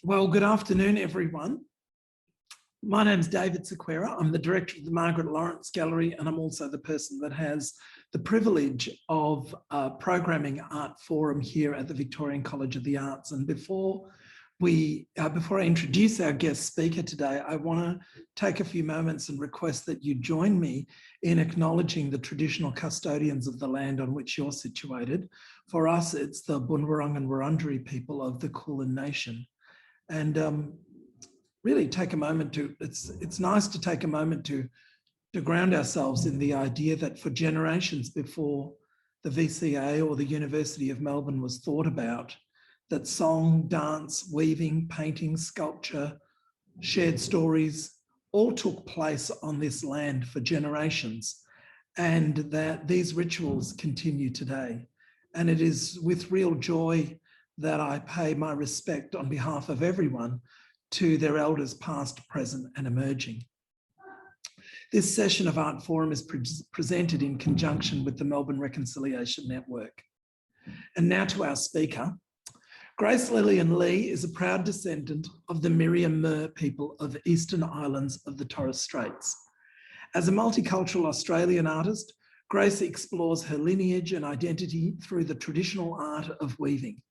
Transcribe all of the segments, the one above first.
Well, good afternoon, everyone. My name's David Sequeira. I'm the director of the Margaret Lawrence Gallery, and I'm also the person that has the privilege of programming Art Forum here at the Victorian College of the Arts. And before I introduce our guest speaker today, I want to take a few moments and request that you join me in acknowledging the traditional custodians of the land on which you're situated. For us, it's the Bunurong and Wurundjeri people of the Kulin Nation. And really take a moment to, it's nice to take a moment to ground ourselves in the idea that for generations before the VCA or the University of Melbourne was thought about, that song, dance, weaving, painting, sculpture, shared stories all took place on this land for generations, and that these rituals continue today. And it is with real joy that I pay my respect on behalf of everyone to their elders past, present and emerging. This session of Art Forum is presented in conjunction with the Melbourne Reconciliation Network. And now to our speaker. Grace Lillian Lee is a proud descendant of the Miriam Mer people of the eastern islands of the Torres Straits. As a multicultural Australian artist, Grace explores her lineage and identity through the traditional art of weaving.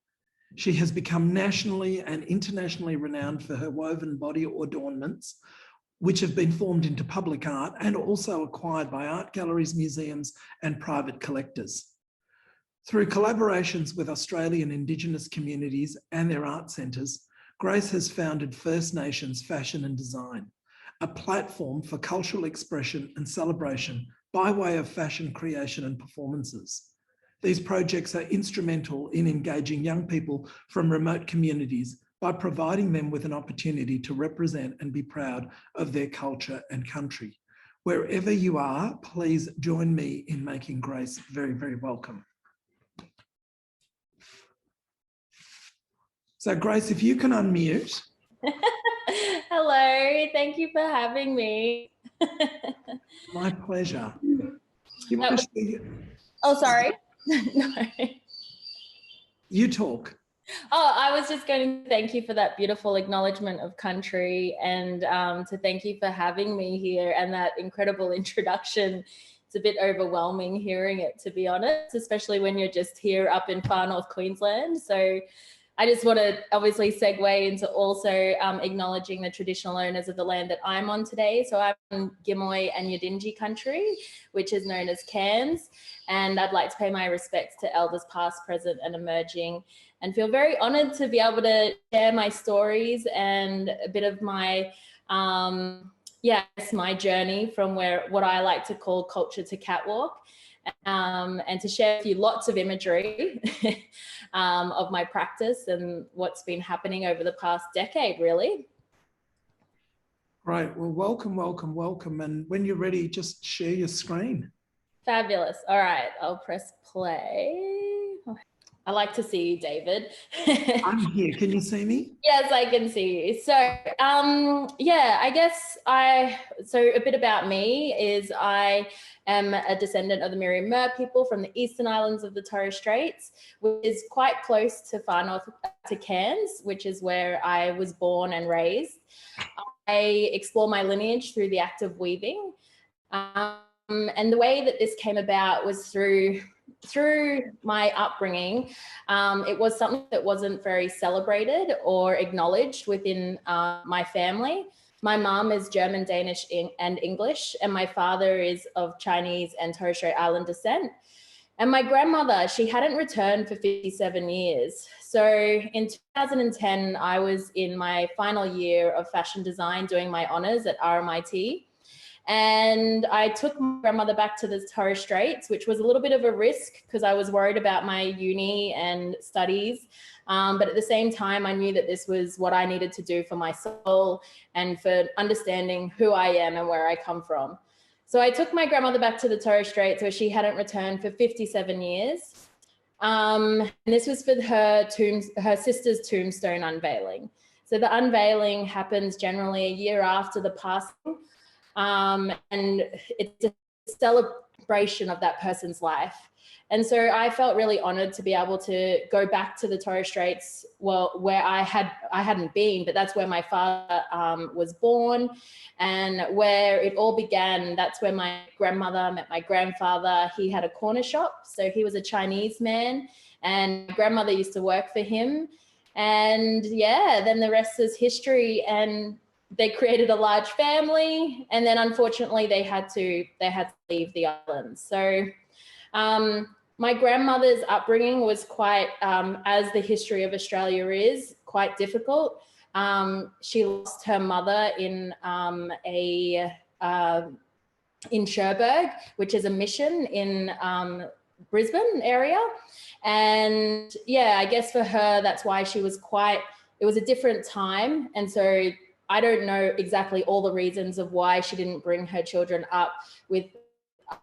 She has become nationally and internationally renowned for her woven body adornments, which have been formed into public art and also acquired by art galleries, museums, and private collectors. Through collaborations with Australian Indigenous communities and their art centres, Grace has founded First Nations Fashion and Design, a platform for cultural expression and celebration by way of fashion creation and performances. These projects are instrumental in engaging young people from remote communities by providing them with an opportunity to represent and be proud of their culture and country. Wherever you are, please join me in making Grace very, very welcome. So Grace, if you can unmute. Hello, thank you for having me. My pleasure. You want to speak? Oh, sorry. No. You talk. Oh, I was just going to thank you for that beautiful acknowledgement of country, and to thank you for having me here and that incredible introduction. It's a bit overwhelming hearing it, to be honest, especially when you're just here up in far north Queensland. So I just want to obviously segue into also acknowledging the traditional owners of the land that I'm on today. So I'm in Gimoy and Yidinji country, which is known as Cairns. And I'd like to pay my respects to elders past, present and emerging, and feel very honoured to be able to share my stories and a bit of my, my journey from what I like to call culture to catwalk. And to share with you lots of imagery of my practice and what's been happening over the past decade, really. Right, well, welcome, welcome, welcome. And when you're ready, just share your screen. Fabulous. All right, I'll press play. I like to see you, David. I'm here. Can you see me? Yes, I can see you. So, I guess so a bit about me is I am a descendant of the Miriam Mer people from the eastern islands of the Torres Straits, which is quite close to far north to Cairns, which is where I was born and raised. I explore my lineage through the act of weaving. And the way that this came about was through my upbringing. It was something that wasn't very celebrated or acknowledged within my family. My mum is German, Danish, and English, and my father is of Chinese and Torres Strait Island descent. And my grandmother, she hadn't returned for 57 years. So in 2010, I was in my final year of fashion design doing my honours at RMIT. And I took my grandmother back to the Torres Straits, which was a little bit of a risk because I was worried about my uni and studies. But at the same time, I knew that this was what I needed to do for my soul and for understanding who I am and where I come from. So I took my grandmother back to the Torres Straits where she hadn't returned for 57 years. And this was for her sister's tombstone unveiling. So the unveiling happens generally a year after the passing. And it's a celebration of that person's life. And so I felt really honored to be able to go back to the Torres Straits, well, where I hadn't been, but that's where my father was born and where it all began. That's where my grandmother met my grandfather. He had a corner shop. So he was a Chinese man and my grandmother used to work for him. And yeah, then the rest is history. And they created a large family. And then unfortunately they had to leave the island. So my grandmother's upbringing was quite, as the history of Australia is, quite difficult. She lost her mother in Cherbourg, which is a mission in Brisbane area. And yeah, I guess for her, that's why she was it was a different time. And so I don't know exactly all the reasons of why she didn't bring her children up with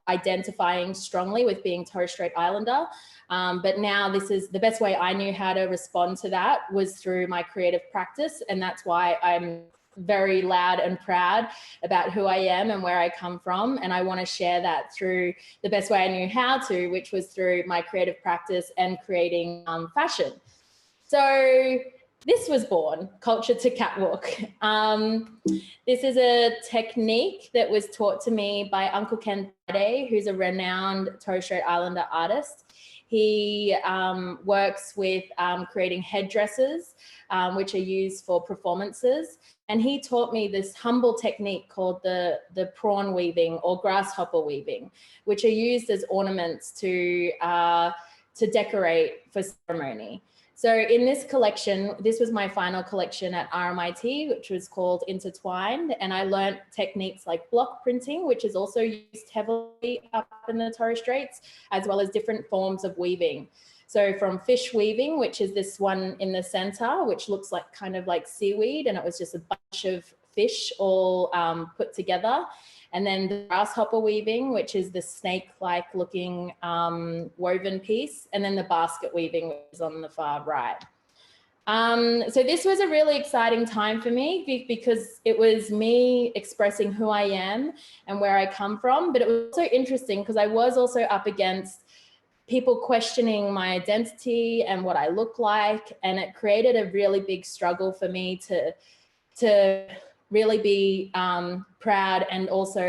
identifying strongly with being Torres Strait Islander. But now this is the best way I knew how to respond to that was through my creative practice. And that's why I'm very loud and proud about who I am and where I come from. And I want to share that through the best way I knew how to, which was through my creative practice and creating fashion. So this was born, Culture to Catwalk. This is a technique that was taught to me by Uncle Ken Day, who's a renowned Torres Strait Islander artist. He works with creating headdresses, which are used for performances. And he taught me this humble technique called the prawn weaving or grasshopper weaving, which are used as ornaments to decorate for ceremony. So in this collection, this was my final collection at RMIT, which was called Intertwined. And I learned techniques like block printing, which is also used heavily up in the Torres Straits, as well as different forms of weaving. So from fish weaving, which is this one in the center, which looks like kind of like seaweed. And it was just a bunch of fish all put together. And then the grasshopper weaving, which is the snake-like looking woven piece. And then the basket weaving, which is on the far right. So this was a really exciting time for me because it was me expressing who I am and where I come from. But it was also interesting because I was also up against people questioning my identity and what I look like. And it created a really big struggle for me to really be proud and also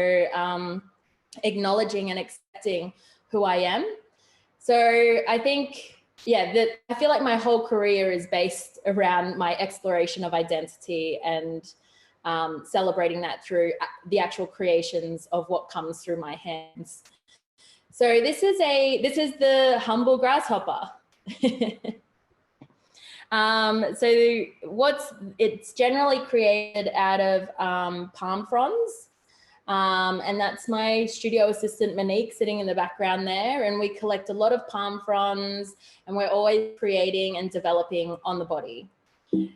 acknowledging and accepting who I am. So I think, yeah, that I feel like my whole career is based around my exploration of identity and celebrating that through the actual creations of what comes through my hands. So this is the humble grasshopper. So it's generally created out of palm fronds. And that's my studio assistant, Monique, sitting in the background there. And we collect a lot of palm fronds and we're always creating and developing on the body.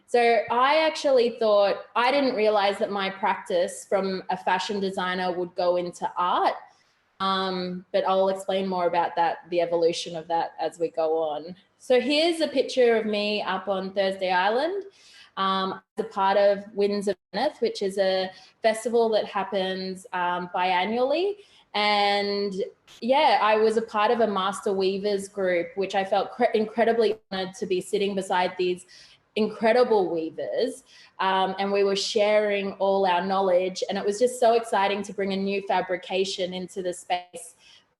So I actually thought, I didn't realize that my practice from a fashion designer would go into art. But I'll explain more about that, the evolution of that as we go on. So here's a picture of me up on Thursday Island as a part of Winds of Zenith, which is a festival that happens biannually. And yeah, I was a part of a master weavers group, which I felt incredibly honored to be sitting beside these incredible weavers. And we were sharing all our knowledge. And it was just so exciting to bring a new fabrication into the space,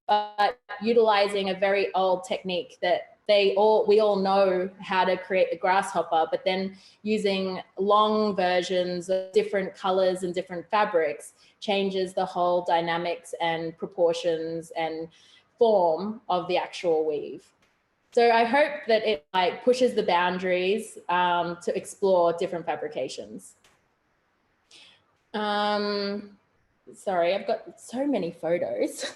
but utilizing a very old technique that we all know how to create the grasshopper, but then using long versions of different colors and different fabrics changes the whole dynamics and proportions and form of the actual weave. So I hope that it like pushes the boundaries to explore different fabrications. Sorry, I've got so many photos.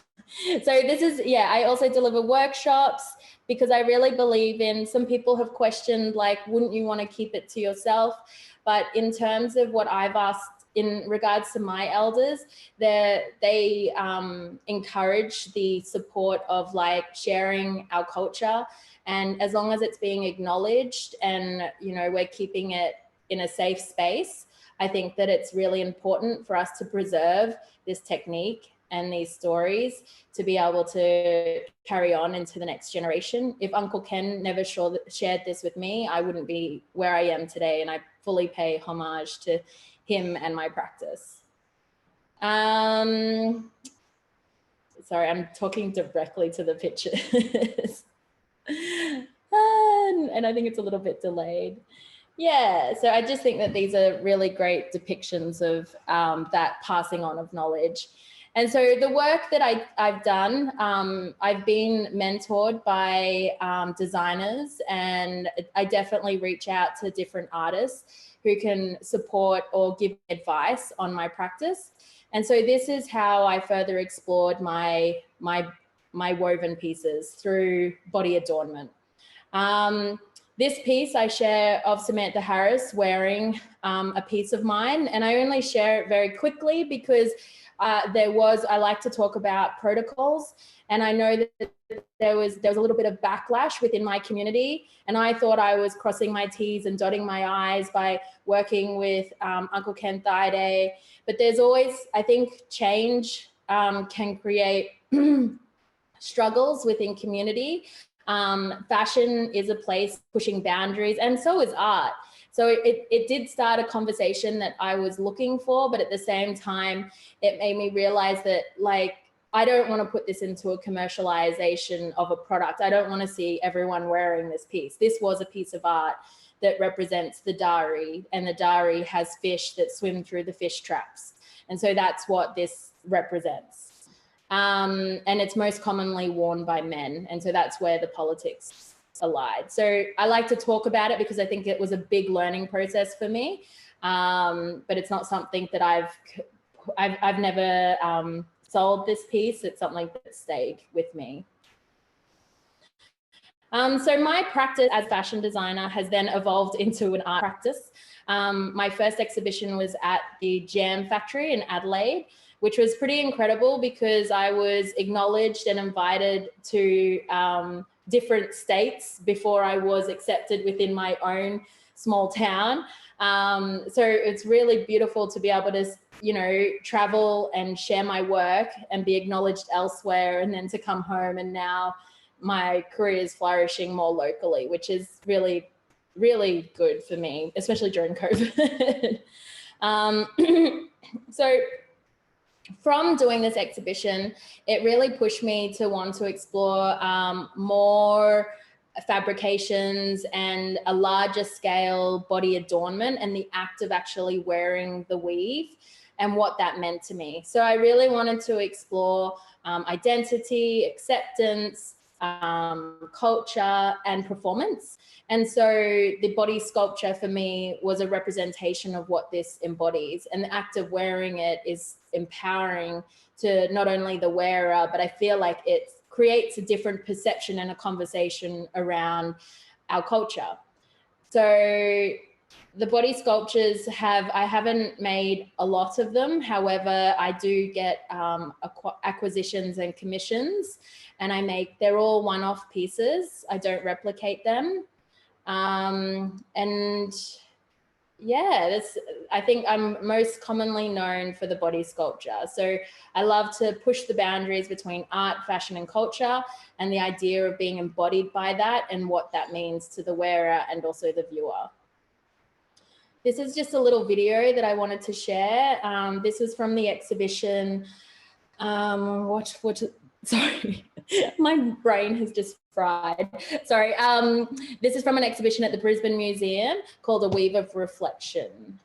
So this is, yeah, I also deliver workshops because I really believe in, some people have questioned, like, wouldn't you want to keep it to yourself? But in terms of what I've asked in regards to my elders, they encourage the support of like sharing our culture. And as long as it's being acknowledged and, you know, we're keeping it in a safe space, I think that it's really important for us to preserve this technique and these stories to be able to carry on into the next generation. If Uncle Ken never shared this with me, I wouldn't be where I am today, and I fully pay homage to him and my practice. Sorry, I'm talking directly to the pictures. And I think it's a little bit delayed. Yeah, so I just think that these are really great depictions of that passing on of knowledge. And so the work that I've done, I've been mentored by designers, and I definitely reach out to different artists who can support or give advice on my practice. And so this is how I further explored my woven pieces through body adornment. This piece I share of Samantha Harris wearing a piece of mine, and I only share it very quickly because I like to talk about protocols, and I know that there was a little bit of backlash within my community, and I thought I was crossing my T's and dotting my I's by working with Uncle Ken Thaiday. But there's always, I think, change can create struggles within community. Fashion is a place pushing boundaries, and so is art. So it did start a conversation that I was looking for, but at the same time, it made me realize that, like, I don't want to put this into a commercialization of a product. I don't want to see everyone wearing this piece. This was a piece of art that represents the Dari, and the Dari has fish that swim through the fish traps. And so that's what this represents. And it's most commonly worn by men. And so that's where the politics allied. So I like to talk about it because I think it was a big learning process for me. But it's not something that I've never sold this piece. It's something that stayed with me. So my practice as fashion designer has then evolved into an art practice. My first exhibition was at the Jam Factory in Adelaide, which was pretty incredible because I was acknowledged and invited to different states before I was accepted within my own small town. So it's really beautiful to be able to, you know, travel and share my work and be acknowledged elsewhere, and then to come home, and now my career is flourishing more locally, which is really, really good for me, especially during COVID. So from doing this exhibition, it really pushed me to want to explore more fabrications and a larger scale body adornment, and the act of actually wearing the weave and what that meant to me. So I really wanted to explore identity, acceptance, culture, and performance. And so the body sculpture for me was a representation of what this embodies, and the act of wearing it is empowering to not only the wearer, but I feel like it creates a different perception and a conversation around our culture. So the body sculptures I haven't made a lot of them. However, I do get acquisitions and commissions, and they're all one-off pieces. I don't replicate them. And yeah, I think I'm most commonly known for the body sculpture. So I love to push the boundaries between art, fashion, and culture, and the idea of being embodied by that and what that means to the wearer and also the viewer. This is just a little video that I wanted to share. This was from the exhibition. Sorry, my brain has just fried. Sorry. This is from an exhibition at the Brisbane Museum called A Weave of Reflection.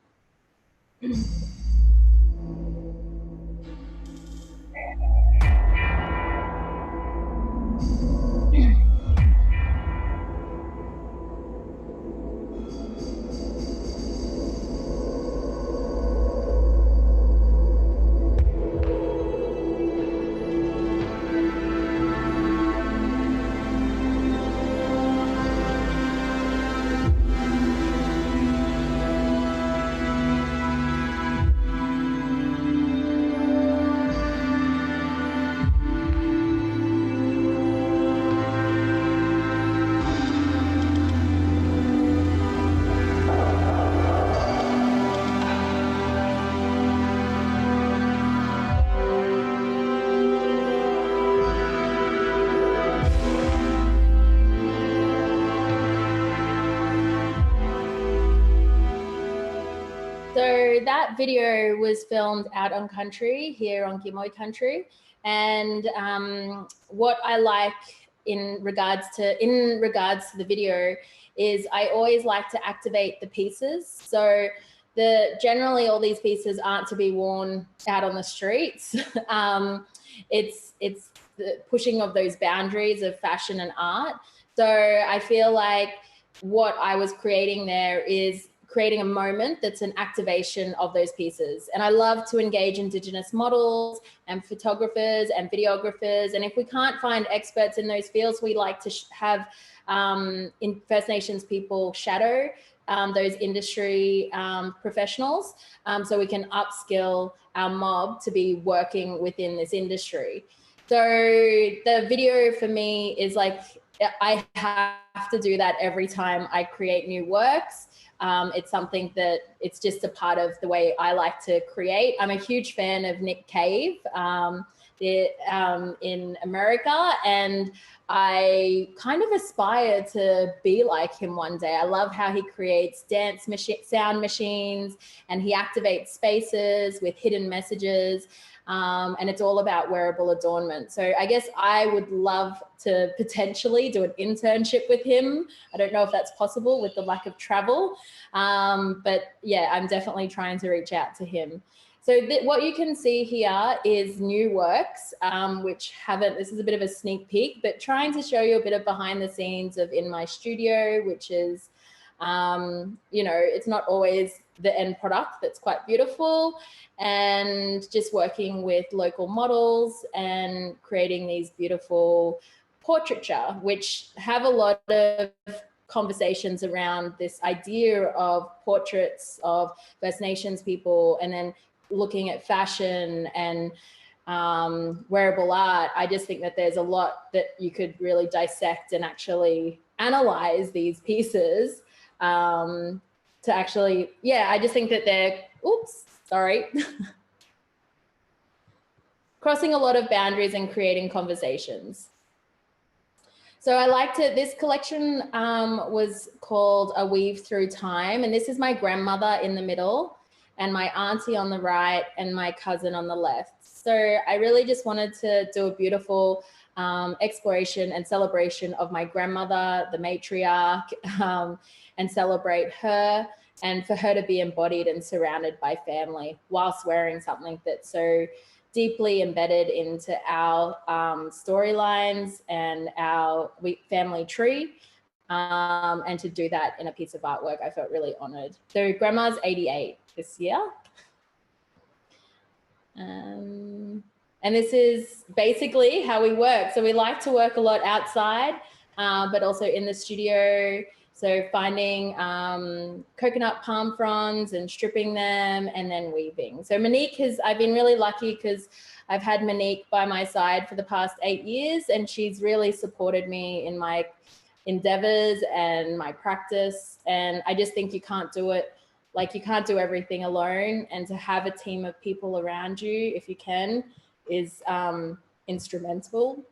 So that video was filmed out on country, here on Gimoy country. And what I like in regards to the video is I always like to activate the pieces. So generally all these pieces aren't to be worn out on the streets. It's the pushing of those boundaries of fashion and art. So I feel like what I was creating there is creating a moment that's an activation of those pieces. And I love to engage Indigenous models and photographers and videographers. And if we can't find experts in those fields, we like to have in First Nations people shadow those industry professionals, so we can upskill our mob to be working within this industry. So the video for me is like, I have to do that every time I create new works. It's something that it's just a part of the way I like to create. I'm a huge fan of Nick Cave in America, and I kind of aspire to be like him one day. I love how he creates sound machines, and he activates spaces with hidden messages. And it's all about wearable adornment. So I guess I would love to potentially do an internship with him. I don't know if that's possible with the lack of travel, but yeah, I'm definitely trying to reach out to him. So what you can see here is new works, which this is a bit of a sneak peek, but trying to show you a bit of behind the scenes of in my studio, which is, you know, it's not always the end product that's quite beautiful, and just working with local models and creating these beautiful portraiture, which have a lot of conversations around this idea of portraits of First Nations people, and then looking at fashion and wearable art. I just think that there's a lot that you could really dissect and actually analyze these pieces to actually, yeah, I just think that they're, oops, sorry, crossing a lot of boundaries and creating conversations. So I liked it. This collection was called A Weave Through Time. And this is my grandmother in the middle and my auntie on the right and my cousin on the left. So I really just wanted to do a beautiful exploration and celebration of my grandmother, the matriarch, and celebrate her, and for her to be embodied and surrounded by family whilst wearing something that's so deeply embedded into our storylines and our family tree. And to do that in a piece of artwork, I felt really honored. So grandma's 88 this year. And this is basically how we work. So we like to work a lot outside, but also in the studio. So finding coconut palm fronds and stripping them and then weaving. So Monique I've been really lucky because I've had Monique by my side for the past 8 years, and she's really supported me in my endeavors and my practice. And I just think you can't do it, like you can't do everything alone, and to have a team of people around you, if you can, is instrumental.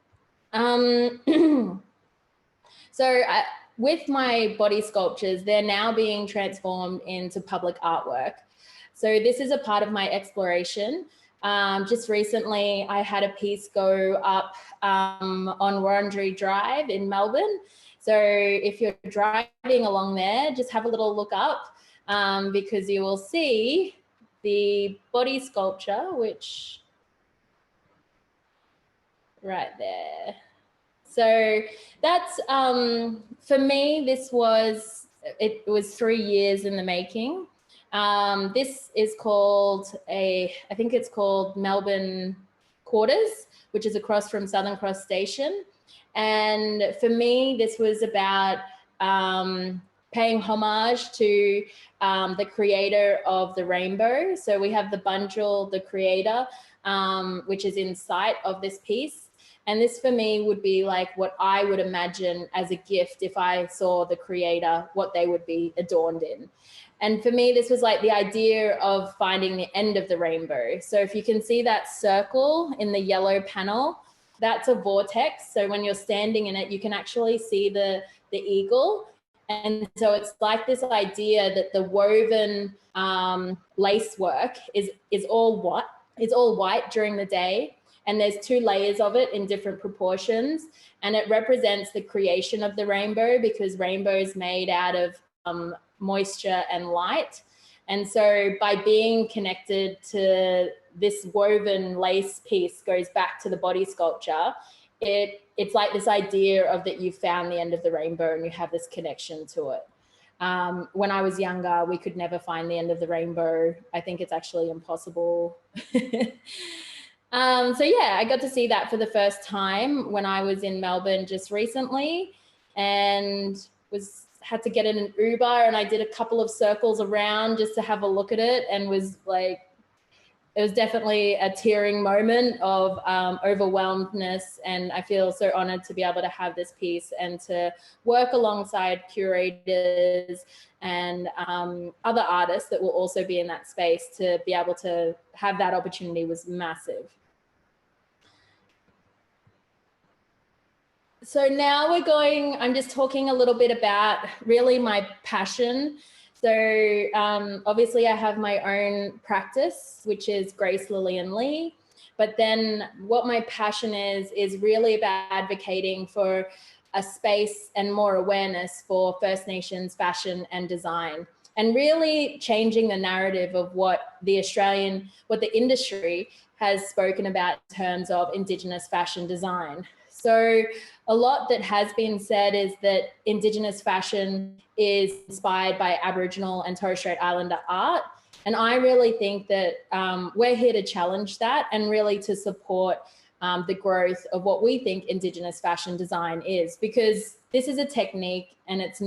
With my body sculptures, they're now being transformed into public artwork. So this is a part of my exploration. Just recently, I had a piece go up on Wurundjeri Drive in Melbourne. So if you're driving along there, just have a little look up because you will see the body sculpture, which right there. So that's, for me, it was 3 years in the making. This is called I think it's called Melbourne Quarters, which is across from Southern Cross Station. And for me, this was about paying homage to the creator of the rainbow. So we have the Bunjil, the creator, which is in sight of this piece. And this for me would be like what I would imagine as a gift if I saw the creator, what they would be adorned in. And for me, this was like the idea of finding the end of the rainbow. So if you can see that circle in the yellow panel, that's a vortex. So when you're standing in it, you can actually see the eagle. And so it's like this idea that the woven lace work is all white during the day. And there's 2 layers of it in different proportions. And it represents the creation of the rainbow, because rainbow is made out of moisture and light. And so by being connected to this woven lace piece goes back to the body sculpture. It's like this idea of that you found the end of the rainbow and you have this connection to it. When I was younger, we could never find the end of the rainbow. I think it's actually impossible. So yeah, I got to see that for the first time when I was in Melbourne just recently, and had to get in an Uber, and I did a couple of circles around just to have a look at it, and was like, it was definitely a tearing moment of overwhelmedness. And I feel so honored to be able to have this piece and to work alongside curators and other artists that will also be in that space. To be able to have that opportunity was massive. So now I'm just talking a little bit about really my passion. So obviously I have my own practice, which is Grace Lillian Lee. But then what my passion is really about advocating for a space and more awareness for First Nations fashion and design, and really changing the narrative of what the industry has spoken about in terms of Indigenous fashion design. So a lot that has been said is that Indigenous fashion is inspired by Aboriginal and Torres Strait Islander art. And I really think that we're here to challenge that and really to support the growth of what we think Indigenous fashion design is, because this is a technique, and it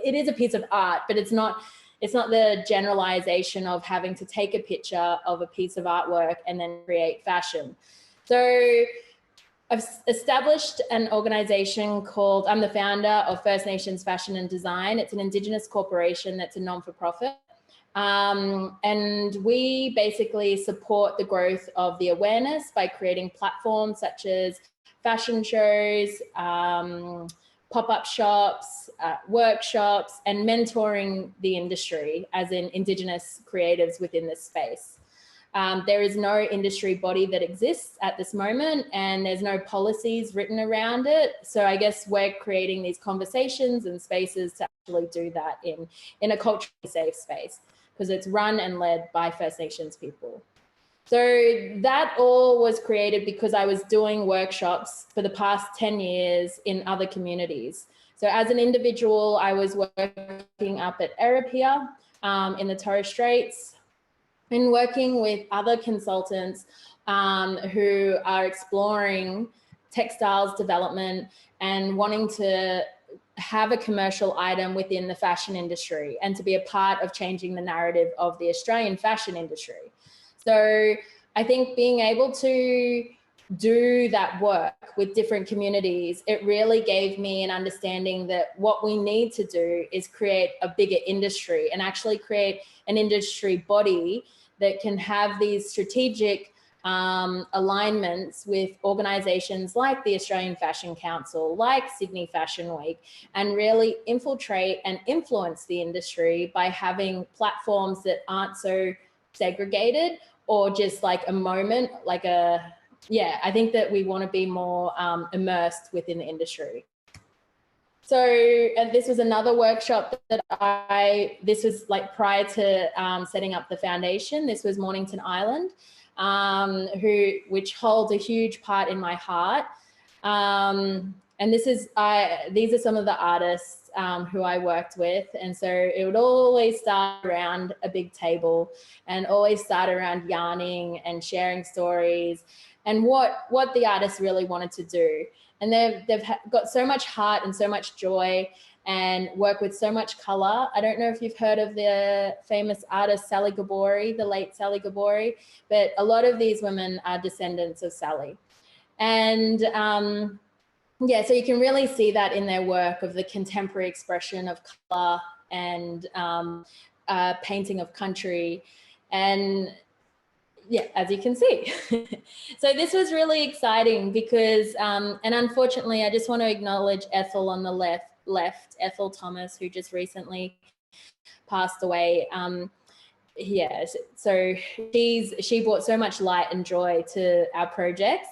is a piece of art, but it's not the generalization of having to take a picture of a piece of artwork and then create fashion. So I've established an organization called, I'm the founder of First Nations Fashion and Design. It's an Indigenous corporation that's a non-for-profit. And we basically support the growth of the awareness by creating platforms such as fashion shows, pop-up shops, workshops, and mentoring the industry, as in Indigenous creatives within this space. There is no industry body that exists at this moment, and there's no policies written around it. So I guess we're creating these conversations and spaces to actually do that in a culturally safe space, because it's run and led by First Nations people. So that all was created because I was doing workshops for the past 10 years in other communities. So as an individual, I was working up at Eripia in the Torres Straits, and working with other consultants who are exploring textiles development and wanting to have a commercial item within the fashion industry and to be a part of changing the narrative of the Australian fashion industry. So I think being able to do that work with different communities, it really gave me an understanding that what we need to do is create a bigger industry and actually create an industry body that can have these strategic alignments with organizations like the Australian Fashion Council, like Sydney Fashion Week, and really infiltrate and influence the industry by having platforms that aren't so segregated or just like a moment, I think that we want to be more immersed within the industry. So, and this was another workshop that this was like prior to setting up the foundation. This was Mornington Island, which holds a huge part in my heart. And these are some of the artists who I worked with. And so it would always start around a big table and always start around yarning and sharing stories and what the artists really wanted to do. And they've got so much heart and so much joy and work with so much color. I don't know if you've heard of the famous artist Sally Gabori, the late Sally Gabori, but a lot of these women are descendants of Sally. And so you can really see that in their work of the contemporary expression of color and painting of country. And yeah, as you can see. So this was really exciting because, and unfortunately, I just want to acknowledge Ethel on the left, left, Ethel Thomas, who just recently passed away. Yes, so she brought so much light and joy to our projects,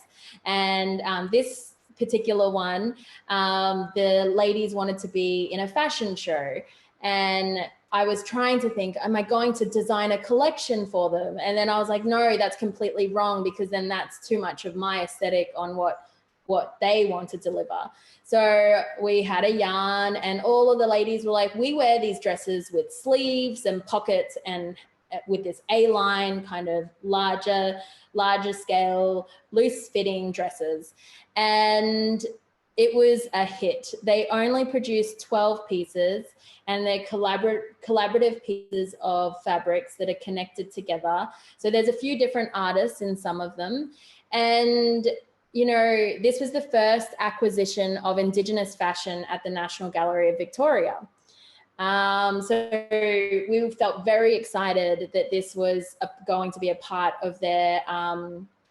and this particular one, the ladies wanted to be in a fashion show, and I was trying to think, am I going to design a collection for them? And then I was like, no, that's completely wrong, because then that's too much of my aesthetic on what they want to deliver. So we had a yarn, and all of the ladies were like, we wear these dresses with sleeves and pockets and with this A-line kind of larger scale, loose fitting dresses. And it was a hit. They only produced 12 pieces, and they're collaborative pieces of fabrics that are connected together. So there's a few different artists in some of them. And you know, this was the first acquisition of Indigenous fashion at the National Gallery of Victoria. So we felt very excited that this was going to be a part of their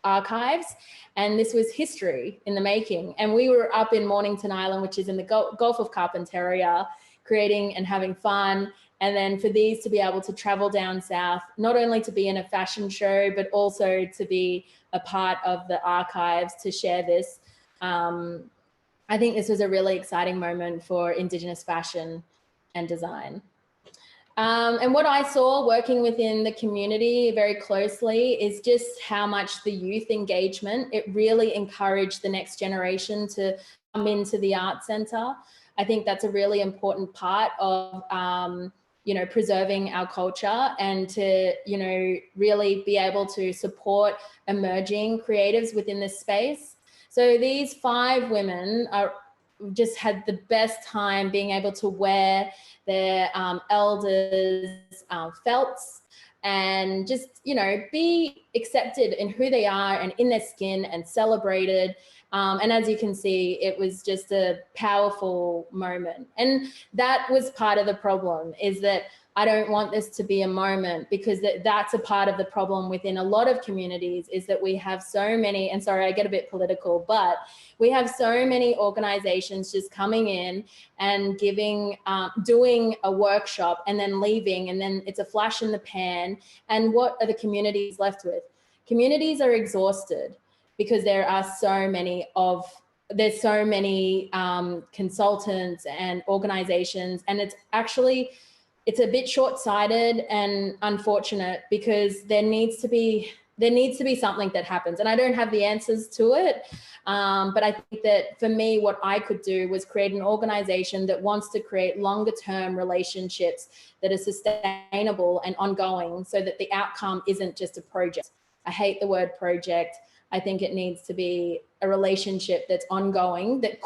archives, and this was history in the making. And we were up in Mornington Island, which is in the Gulf of Carpentaria, creating and having fun. And then for these to be able to travel down south, not only to be in a fashion show, but also to be a part of the archives to share this. I think this was a really exciting moment for Indigenous fashion and design. And what I saw working within the community very closely is just how much the youth engagement, it really encouraged the next generation to come into the art centre. I think that's a really important part of you know, preserving our culture, and to, you know, really be able to support emerging creatives within this space. So these 5 women just had the best time being able to wear their elders' felts, and just, you know, be accepted in who they are and in their skin and celebrated. And as you can see, it was just a powerful moment. And that was part of the problem, is that I don't want this to be a moment, because that's a part of the problem within a lot of communities, is that we have so many, and sorry, I get a bit political, but we have so many organizations just coming in and giving, doing a workshop and then leaving, and then it's a flash in the pan. And what are the communities left with? Communities are exhausted, because there are so many consultants and organizations, and it's a bit short-sighted and unfortunate, because there needs to be something that happens. And I don't have the answers to it, but I think that for me, what I could do was create an organization that wants to create longer-term relationships that are sustainable and ongoing, so that the outcome isn't just a project. I hate the word project. I think it needs to be a relationship that's ongoing, that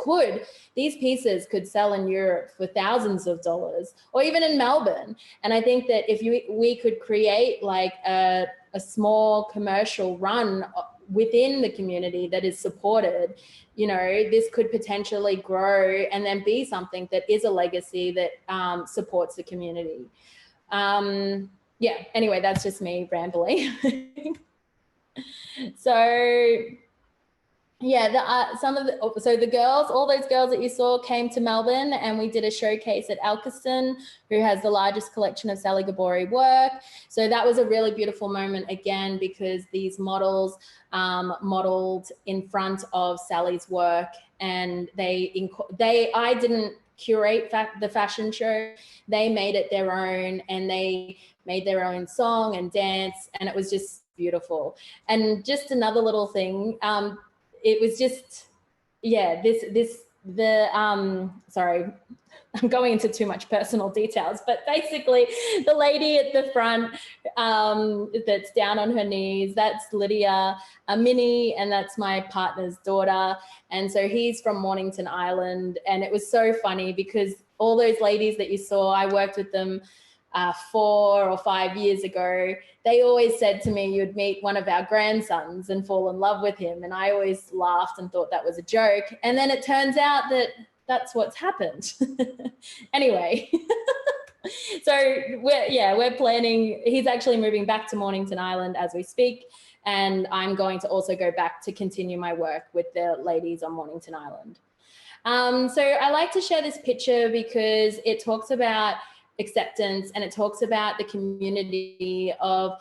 these pieces could sell in Europe for thousands of dollars, or even in Melbourne. And I think that if we could create like a small commercial run within the community that is supported, you know, this could potentially grow and then be something that is a legacy that supports the community. Yeah, anyway, that's just me rambling. So yeah, all those girls that you saw came to Melbourne, and we did a showcase at Alkiston, who has the largest collection of Sally Gabori work. So that was a really beautiful moment again, because these models modeled in front of Sally's work, and I didn't curate the fashion show. They made it their own, and they made their own song and dance, and it was just beautiful. And just another little thing, it was just, yeah, sorry, I'm going into too much personal details, but basically the lady at the front that's down on her knees, that's Lydia, Minnie, and that's my partner's daughter. And so he's from Mornington Island. And it was so funny, because all those ladies that you saw, I worked with them 4 or 5 years ago. They always said to me, you'd meet one of our grandsons and fall in love with him. And I always laughed and thought that was a joke. And then it turns out that that's what's happened. Anyway, so we're planning. He's actually moving back to Mornington Island as we speak. And I'm going to also go back to continue my work with the ladies on Mornington Island. So I like to share this picture because it talks about acceptance, and it talks about the community of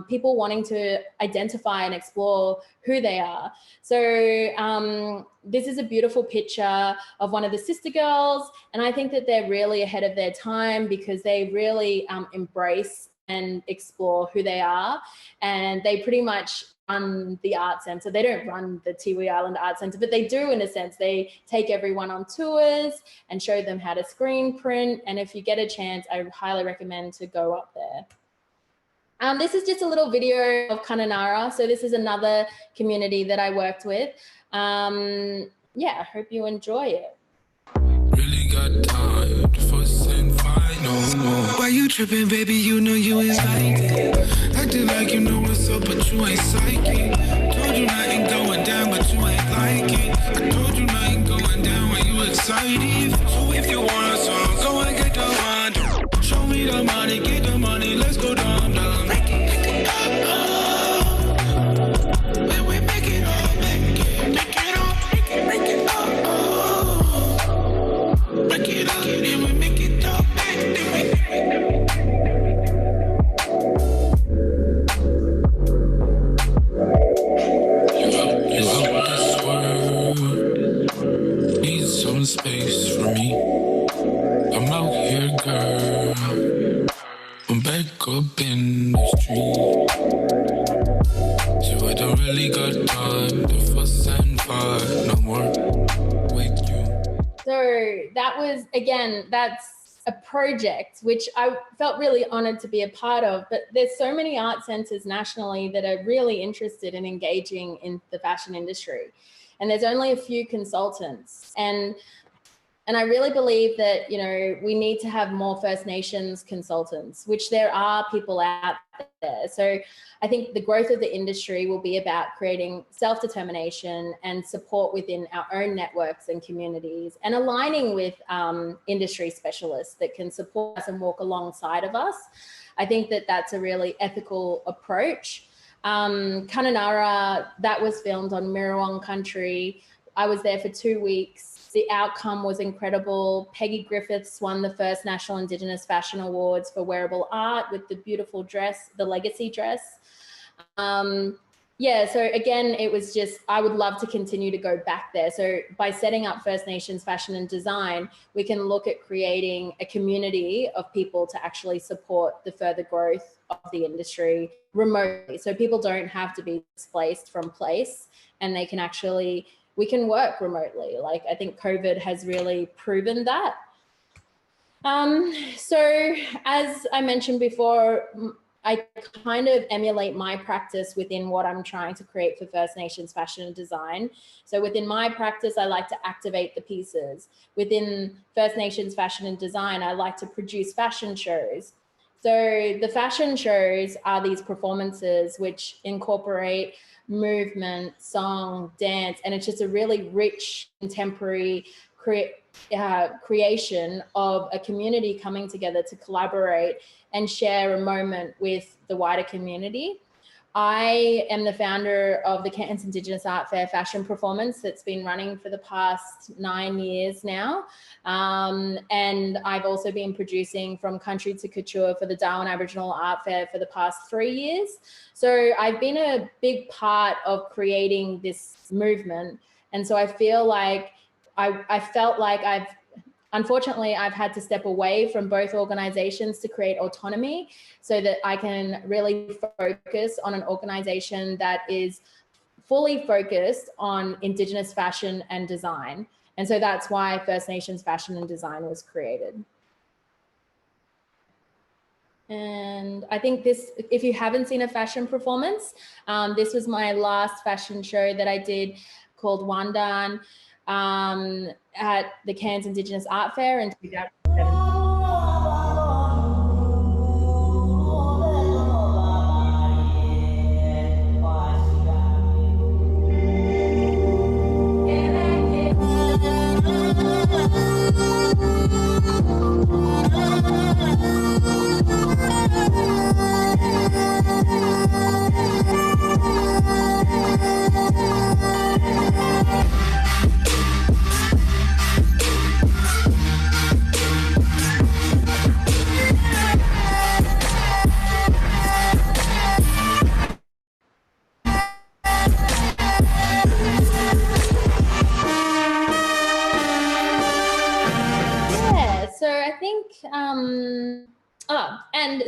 people wanting to identify and explore who they are. So this is a beautiful picture of one of the sister girls, and I think that they're really ahead of their time because they really embrace and explore who they are, and they pretty much run the art centre. They don't run the Tiwi Island Art Centre, but they do in a sense. They take everyone on tours and show them how to screen print. And if you get a chance, I highly recommend to go up there. This is just a little video of Kununurra. So this is another community that I worked with. Yeah, I hope you enjoy it. Really got time to fuss and fight no more. Why you tripping, baby? You know you is like it. Acting like you know what's up, but you ain't psychic. Told you nothing going down, but you ain't like it. I told you nothing going down when you excited. So if you want a song, go and get the one. Show me the money, get the money, let's go down, down. Make it up, when we make it all, make it up, make it up. Break it up, then we make it up, then we You out this world, need some space for me. I'm out here, girl, I'm back up in the street. So I don't really got time to fuss and fight no more. Wait, you. So that was, again, that's a project which I felt really honored to be a part of, but there's so many art centers nationally that are really interested in engaging in the fashion industry. And there's only a few consultants. And I really believe that, you know, we need to have more First Nations consultants, which there are people out there. So I think the growth of the industry will be about creating self-determination and support within our own networks and communities, and aligning with industry specialists that can support us and walk alongside of us. I think that that's a really ethical approach. Kununurra, that was filmed on Miriam country. I was there for 2 weeks. The outcome was incredible. Peggy Griffiths won the first National Indigenous Fashion Awards for wearable art with the beautiful dress, the legacy dress. Yeah, so again, it was just, I would love to continue to go back there. So by setting up First Nations fashion and design, we can look at creating a community of people to actually support the further growth of the industry remotely. So people don't have to be displaced from place, and they can actually, we can work remotely. Like, I think COVID has really proven that. So as I mentioned before, I kind of emulate my practice within what I'm trying to create for First Nations fashion and design. So within my practice, I like to activate the pieces. Within First Nations fashion and design, I like to produce fashion shows. So the fashion shows are these performances which incorporate movement, song, dance, and it's just a really rich contemporary creation of a community coming together to collaborate and share a moment with the wider community. I am the founder of the Cairns Indigenous Art Fair fashion performance that's been running for the past 9 years now. And I've also been producing From Country to Couture for the Darwin Aboriginal Art Fair for the past 3 years. So I've been a big part of creating this movement. And so I feel like I felt like unfortunately, I've had to step away from both organizations to create autonomy so that I can really focus on an organization that is fully focused on Indigenous fashion and design. And so that's why First Nations Fashion and Design was created. And I think this, if you haven't seen a fashion performance, this was my last fashion show that I did called Wandan at the Cairns Indigenous Art Fair in 2007. and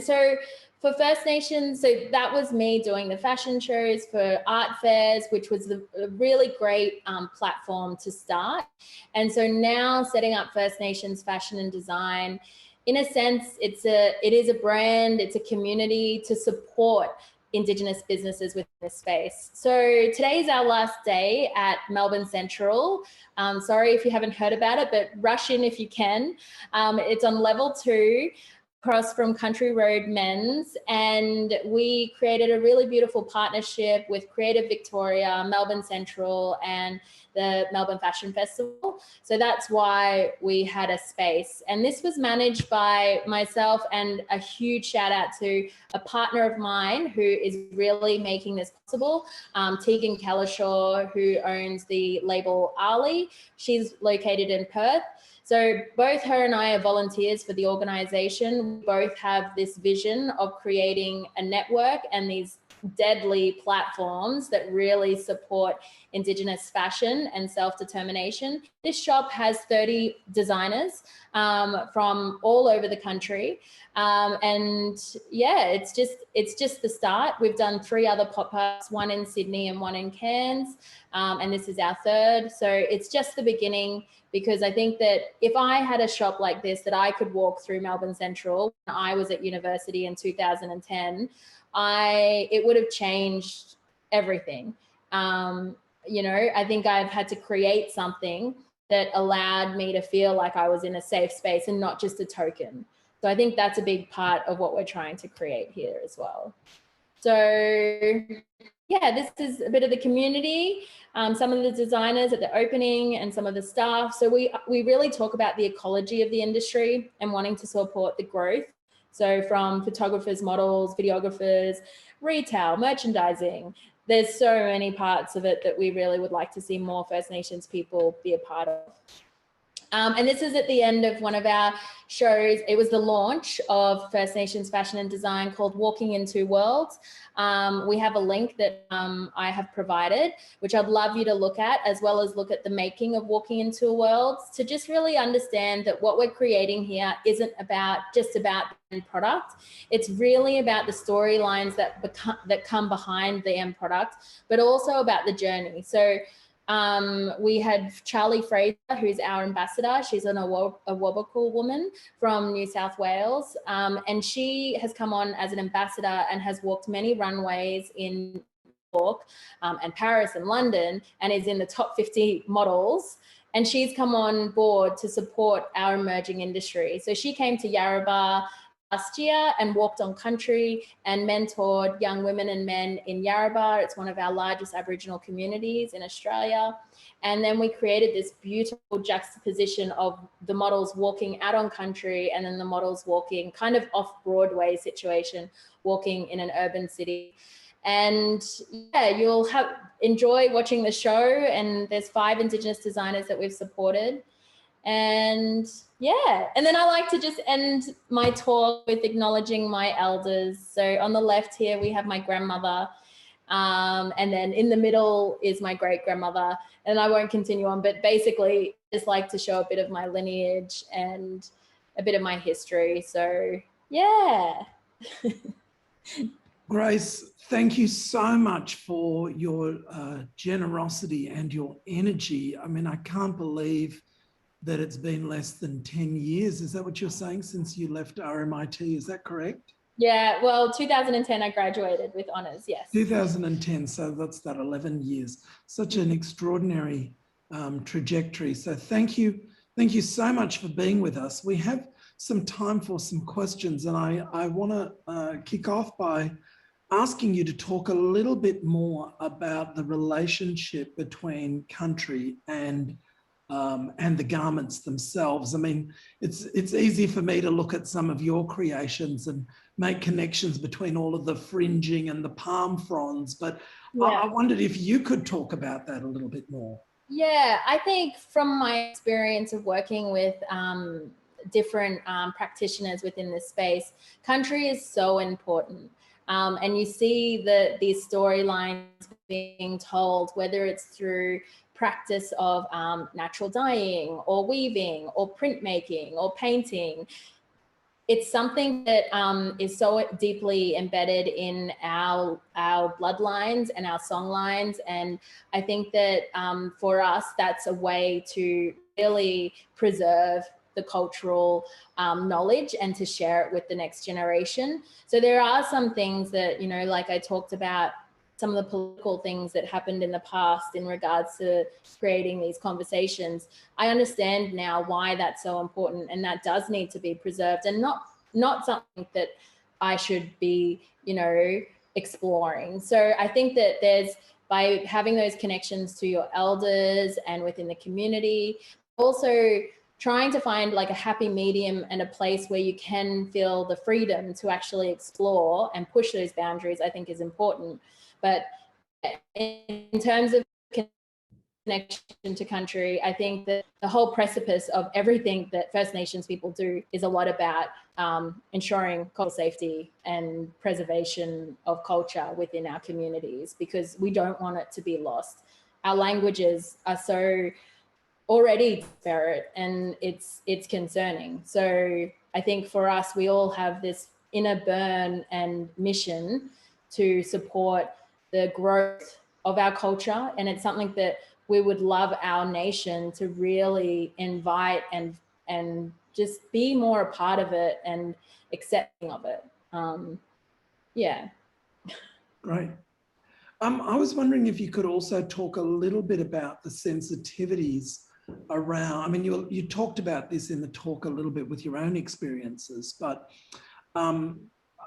so for First Nations, so that was me doing the fashion shows for art fairs, which was a really great platform to start. And so now setting up First Nations fashion and design, in a sense, it is a brand, it's a community to support Indigenous businesses within this space. So today's our last day at Melbourne Central. Sorry if you haven't heard about it, but rush in if you can. It's on level 2. Across from Country Road Men's, and we created a really beautiful partnership with Creative Victoria, Melbourne Central, and the Melbourne Fashion Festival. So that's why we had a space. And this was managed by myself, and a huge shout out to a partner of mine who is really making this possible, Tegan Kellershaw, who owns the label Ali. She's located in Perth. So both her and I are volunteers for the organisation. We both have this vision of creating a network and these deadly platforms that really support Indigenous fashion and self-determination. This shop has 30 designers from all over the country. And yeah, it's just the start. We've done 3 other pop-ups, 1 in Sydney and 1 in Cairns. And this is our 3rd. So it's just the beginning, because I think that if I had a shop like this that I could walk through Melbourne Central when I was at university in 2010, it would have changed everything. You know, I think I've had to create something that allowed me to feel like I was in a safe space and not just a token. So I think that's a big part of what we're trying to create here as well. So yeah, this is a bit of the community, some of the designers at the opening and some of the staff. So we really talk about the ecology of the industry and wanting to support the growth. So from photographers, models, videographers, retail, merchandising, there's so many parts of it that we really would like to see more First Nations people be a part of. And this is at the end of one of our shows. It was the launch of First Nations fashion and design called Walking in Two Worlds. We have a link that I have provided, which I'd love you to look at, as well as look at the making of Walking in Two Worlds, to just really understand that what we're creating here isn't just about the end product. It's really about the storylines that come behind the end product, but also about the journey. So we had Charlie Fraser, who's our ambassador. She's a Awabakal woman from New South Wales. And she has come on as an ambassador and has walked many runways in New York and Paris and London, and is in the top 50 models. And she's come on board to support our emerging industry. So she came to Yarrabah last year and walked on country and mentored young women and men in Yarrabah. It's one of our largest Aboriginal communities in Australia. And then we created this beautiful juxtaposition of the models walking out on country and then the models walking kind of off Broadway situation, walking in an urban city. And yeah, you'll enjoy watching the show. And there's 5 Indigenous designers that we've supported. And yeah, and then I like to just end my talk with acknowledging my elders. So on the left here, we have my grandmother. And then in the middle is my great grandmother. And I won't continue on, but basically just like to show a bit of my lineage and a bit of my history. So yeah. Grace, thank you so much for your generosity and your energy. I mean, I can't believe that it's been less than 10 years. Is that what you're saying, since you left RMIT? Is that correct? Yeah, well, 2010, I graduated with honours, yes. 2010, so that's that 11 years. Such an extraordinary trajectory. So thank you so much for being with us. We have some time for some questions, and I want to kick off by asking you to talk a little bit more about the relationship between country and the garments themselves. I mean, it's easy for me to look at some of your creations and make connections between all of the fringing and the palm fronds, but yeah. I wondered if you could talk about that a little bit more. Yeah, I think from my experience of working with different practitioners within this space, country is so important. And you see these storylines being told, whether it's through practice of natural dyeing or weaving or printmaking or painting. it's something that is so deeply embedded in our bloodlines and our songlines. And I think that for us, that's a way to really preserve the cultural knowledge and to share it with the next generation. So there are some things that, you know, like I talked about, some of the political things that happened in the past in regards to creating these conversations. I understand now why that's so important, and that does need to be preserved, and not something that I should be, you know, exploring. So I think that there's, by having those connections to your elders and within the community, also trying to find like a happy medium and a place where you can feel the freedom to actually explore and push those boundaries, I think is important. But in terms of connection to country, I think that the whole precipice of everything that First Nations people do is a lot about ensuring cultural safety and preservation of culture within our communities, because we don't want it to be lost. Our languages are so already disparate, and it's concerning. So I think for us, we all have this inner burn and mission to support the growth of our culture, and it's something that we would love our nation to really invite and just be more a part of it and accepting of it. Yeah. Great. I was wondering if you could also talk a little bit about the sensitivities around, I mean, you talked about this in the talk a little bit with your own experiences, but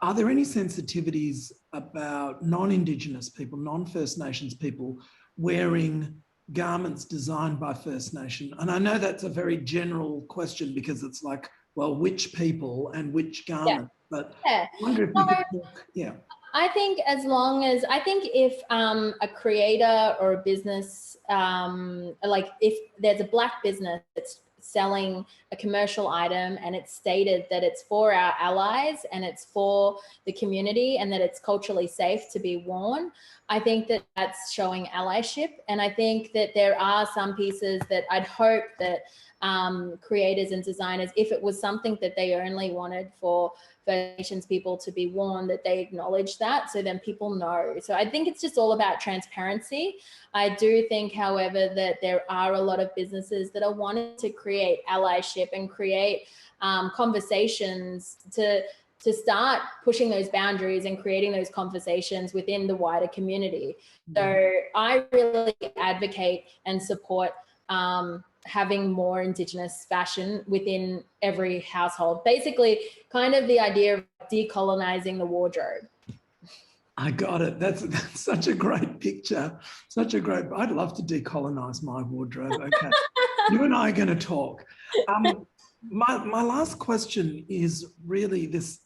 are there any sensitivities about non-Indigenous people, non-First Nations people wearing garments designed by First Nation? And I know that's a very general question, because it's like, well, which people and which garment? Yeah. But I wonder if you could talk, yeah. I think as long as, I think if a creator or a business, like if there's a Black business that's selling a commercial item and it's stated that it's for our allies and it's for the community and that it's culturally safe to be worn, I think that that's showing allyship. And I think that there are some pieces that I'd hope that creators and designers, if it was something that they only wanted for First Nations people to be worn, that they acknowledge that, so then people know. So I think it's just all about transparency. I do think, however, that there are a lot of businesses that are wanting to create allyship and create conversations to start pushing those boundaries and creating those conversations within the wider community. So I really advocate and support having more Indigenous fashion within every household. Basically, kind of the idea of decolonizing the wardrobe. I got it. That's such a great picture. Such a great, I'd love to decolonize my wardrobe. Okay. You and I are going to talk. My last question is really this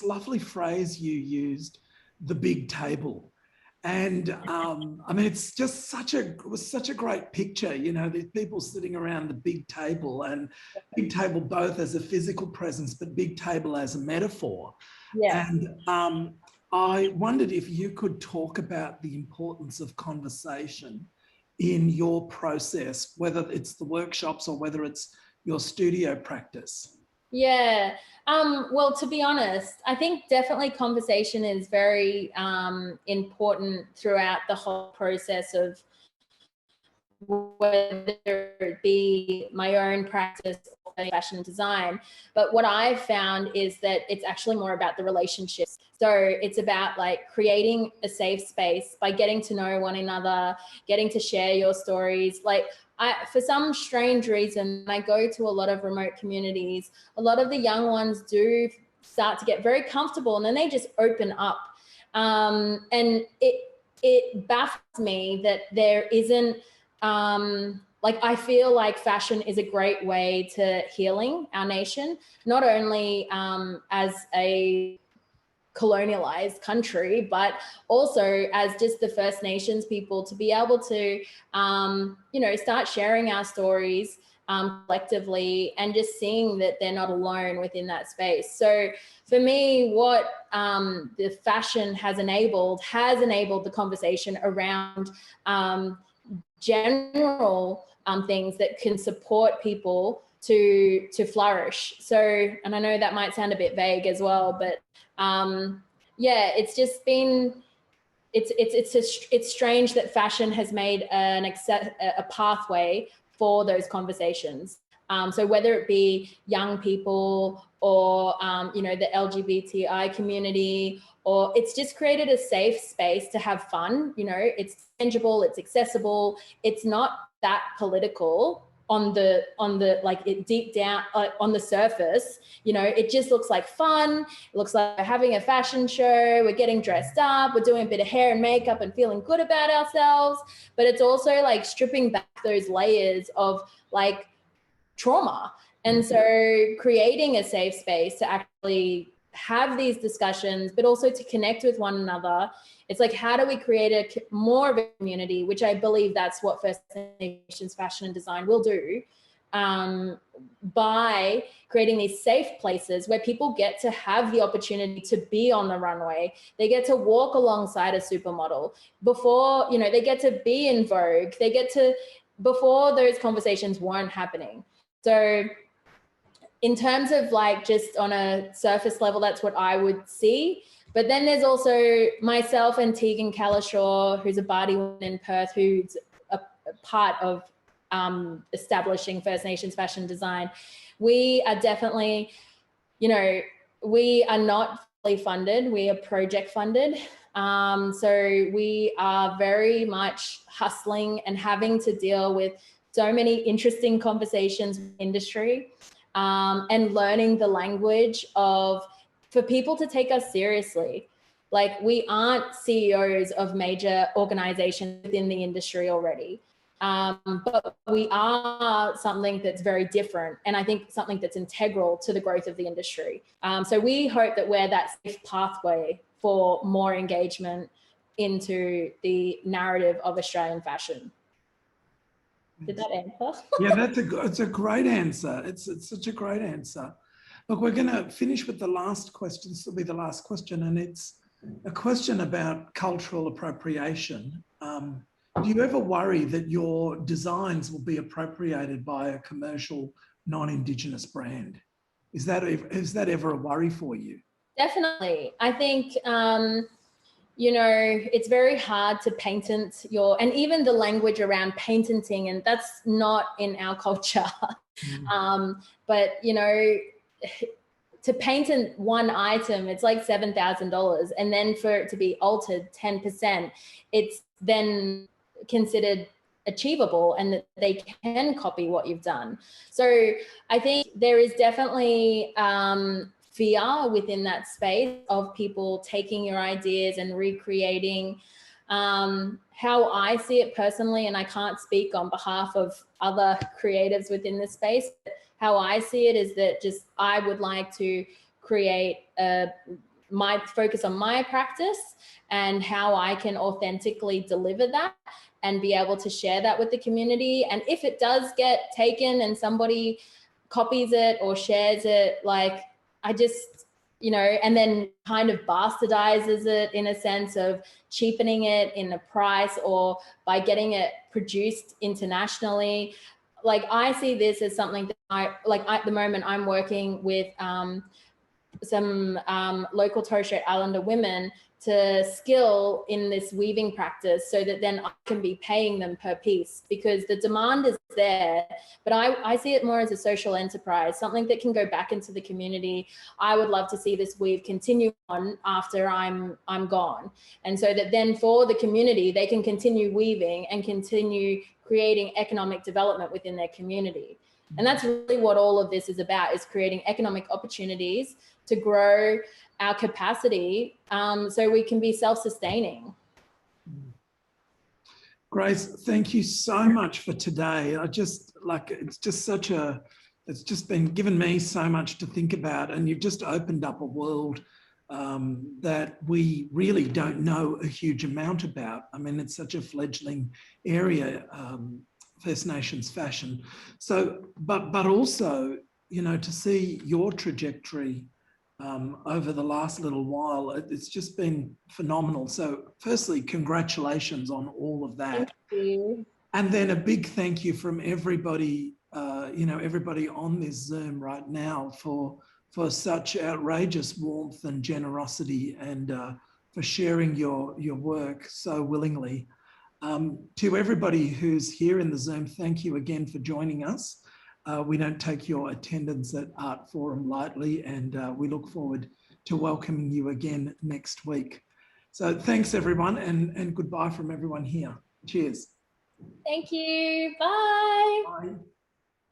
lovely phrase you used, the big table. And I mean, it's just it was such a great picture, you know, there's people sitting around the big table, and big table both as a physical presence, but big table as a metaphor. Yeah. And I wondered if you could talk about the importance of conversation in your process, whether it's the workshops or whether it's your studio practice. Yeah. Well, to be honest, I think definitely conversation is very important throughout the whole process of whether it be my own practice or fashion and design. But what I've found is that it's actually more about the relationships. So it's about like creating a safe space by getting to know one another, getting to share your stories. Like for some strange reason, I go to a lot of remote communities, a lot of the young ones do start to get very comfortable, and then they just open up. And it baffles me that there isn't, like, I feel like fashion is a great way to healing our nation, not only as a colonialized country, but also as just the First Nations people, to be able to, you know, start sharing our stories collectively and just seeing that they're not alone within that space. So for me, what the fashion has enabled the conversation around general things that can support people to flourish. So, and I know that might sound a bit vague as well, but yeah, it's just been, it's strange that fashion has made a pathway for those conversations. So whether it be young people or, you know, the LGBTI community, or it's just created a safe space to have fun. You know, it's tangible, it's accessible, it's not that political on the like it deep down on the surface. You know, it just looks like fun. It looks like we're having a fashion show, we're getting dressed up, we're doing a bit of hair and makeup and feeling good about ourselves. But it's also like stripping back those layers of like trauma. And so creating a safe space to actually have these discussions, but also to connect with one another. It's like, how do we create more of a community, which I believe that's what First Nations fashion and design will do, by creating these safe places where people get to have the opportunity to be on the runway. They get to walk alongside a supermodel before, you know, they get to be in Vogue. They get to, before those conversations weren't happening. So in terms of like just on a surface level, that's what I would see. But then there's also myself and Tegan Calishaw, who's a Bardi woman in Perth, who's a part of establishing First Nations fashion design. We are definitely, you know, we are not fully funded, we are project funded. So we are very much hustling and having to deal with so many interesting conversations with industry, and learning the language of, for people to take us seriously. Like, we aren't CEOs of major organizations within the industry already, but we are something that's very different, and I think something that's integral to the growth of the industry. So we hope that we're that safe pathway for more engagement into the narrative of Australian fashion. Did that answer? Yeah, it's a great answer. It's such a great answer. Look, we're going to finish with the last question. This will be the last question, and it's a question about cultural appropriation. Do you ever worry that your designs will be appropriated by a commercial non-Indigenous brand? Is that ever a worry for you? Definitely. I think, you know, it's very hard to patent your, and even the language around patenting, and that's not in our culture. But, you know, to patent one item, it's like $7,000. And then for it to be altered 10%, it's then considered achievable and that they can copy what you've done. So I think there is definitely fear within that space of people taking your ideas and recreating. How I see it personally, and I can't speak on behalf of other creatives within this space, but how I see it is that just I would like to create my focus on my practice and how I can authentically deliver that and be able to share that with the community. And if it does get taken and somebody copies it or shares it, like, I just, you know, and then kind of bastardizes it in a sense of cheapening it in the price or by getting it produced internationally. Like, I see this as something that at the moment I'm working with some local Torres Strait Islander women to skill in this weaving practice so that then I can be paying them per piece, because the demand is there, but I see it more as a social enterprise, something that can go back into the community. I would love to see this weave continue on after I'm gone. And so that then for the community, they can continue weaving and continue creating economic development within their community. And that's really what all of this is about, is creating economic opportunities to grow our capacity so we can be self-sustaining. Grace, thank you so much for today. It's just been given me so much to think about, and you've just opened up a world that we really don't know a huge amount about. I mean, it's such a fledgling area, First Nations fashion. So, but also, you know, to see your trajectory over the last little while, it's just been phenomenal. So firstly, congratulations on all of that. Thank you. And then a big thank you from everybody you know, everybody on this Zoom right now for such outrageous warmth and generosity, and for sharing your work so willingly. To everybody who's here in the Zoom, thank you again for joining us. We don't take your attendance at Art Forum lightly, and we look forward to welcoming you again next week. So thanks everyone, and goodbye from everyone here. Cheers. Thank you. Bye. Bye.